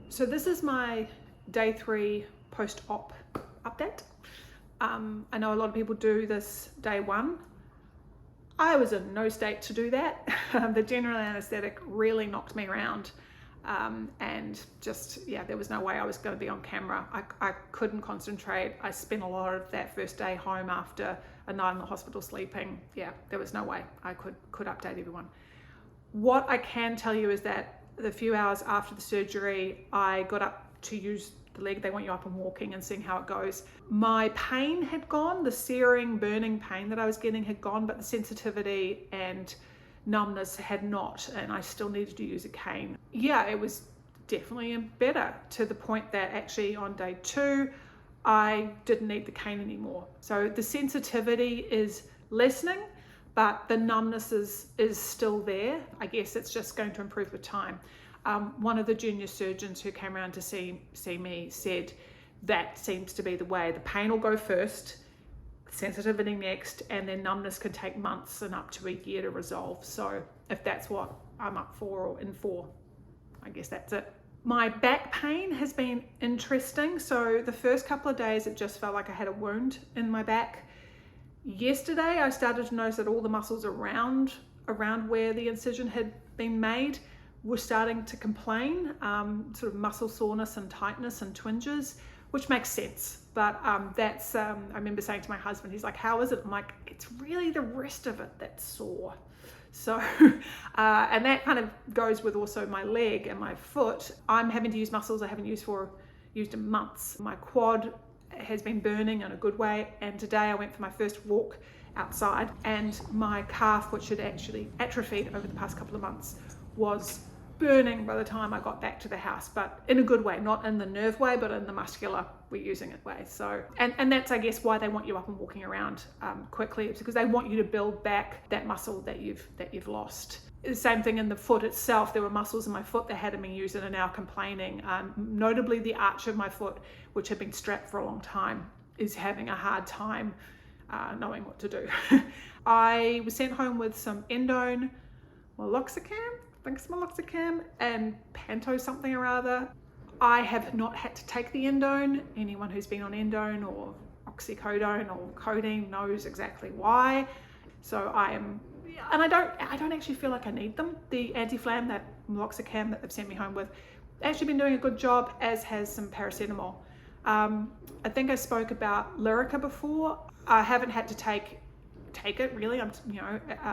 So this is my day 3 post-op update. I know a lot of people do this day 1. I was in no state to do that. The general anesthetic really knocked me around, and just, yeah, there was no way I was going to be on camera. I couldn't concentrate. I spent a lot of that first day home after a night in the hospital sleeping. Yeah, there was no way I could update everyone. What I can tell you is that the few hours after the surgery, I got up to use the leg. They want you up and walking and seeing how it goes. My pain had gone, the searing, burning pain that I was getting had gone, but the sensitivity and numbness had not, and I still needed to use a cane. Yeah, it was definitely better, to the point that actually on day 2, I didn't need the cane anymore. So the sensitivity is lessening, but the numbness is still there. I guess it's just going to improve with time. One of the junior surgeons who came around to see me said that seems to be the way. The pain will go first, sensitivity next, and then numbness can take months and up to a year to resolve. So if that's what I'm up for or in for, I guess that's it. My back pain has been interesting. So the first couple of days, it just felt like I had a wound in my back. Yesterday, I started to notice that all the muscles around where the incision had been made were starting to complain, sort of muscle soreness and tightness and twinges, which makes sense. But that's, I remember saying to my husband, he's like, how is it? I'm like, it's really the rest of it that's sore. So, and that kind of goes with also my leg and my foot. I'm having to use muscles I haven't used in months. My quad has been burning in a good way, and today I went for my first walk outside, and my calf, which had actually atrophied over the past couple of months, was burning by the time I got back to the house, but in a good way, not in the nerve way, but in the muscular we're using it way. So, and that's, I guess, why they want you up and walking around quickly. It's because they want you to build back that muscle that you've lost. The same thing in the foot itself. There were muscles in my foot that hadn't been used and are now complaining. Notably the arch of my foot, which had been strapped for a long time, is having a hard time knowing what to do. I was sent home with some endone, meloxicam, I think it's meloxicam, and panto something or other. I have not had to take the endone. Anyone who's been on endone or oxycodone or codeine knows exactly why. So I am, and I don't actually feel like I need them. The anti-flam, that meloxicam that they've sent me home with, actually been doing a good job, as has some paracetamol. I think I spoke about Lyrica before. I haven't had to take it really,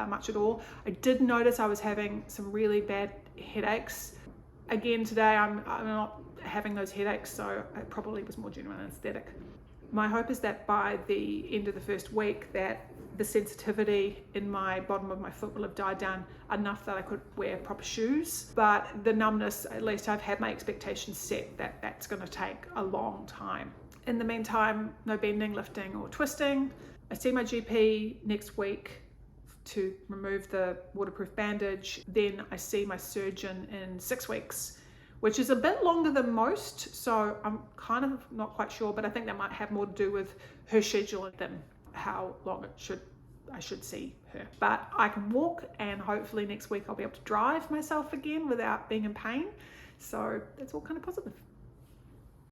much at all. I did notice I was having some really bad headaches. Again, today I'm not having those headaches, so it probably was more general anesthetic. My hope is that by the end of the first week that the sensitivity in my bottom of my foot will have died down enough that I could wear proper shoes. But the numbness, at least I've had my expectations set that that's going to take a long time. In the meantime, no bending, lifting or twisting. I see my GP next week to remove the waterproof bandage. Then I see my surgeon in 6 weeks, which is a bit longer than most. So I'm kind of not quite sure, but I think that might have more to do with her schedule than how long I should see her. But I can walk, and hopefully next week I'll be able to drive myself again without being in pain. So that's all kind of positive.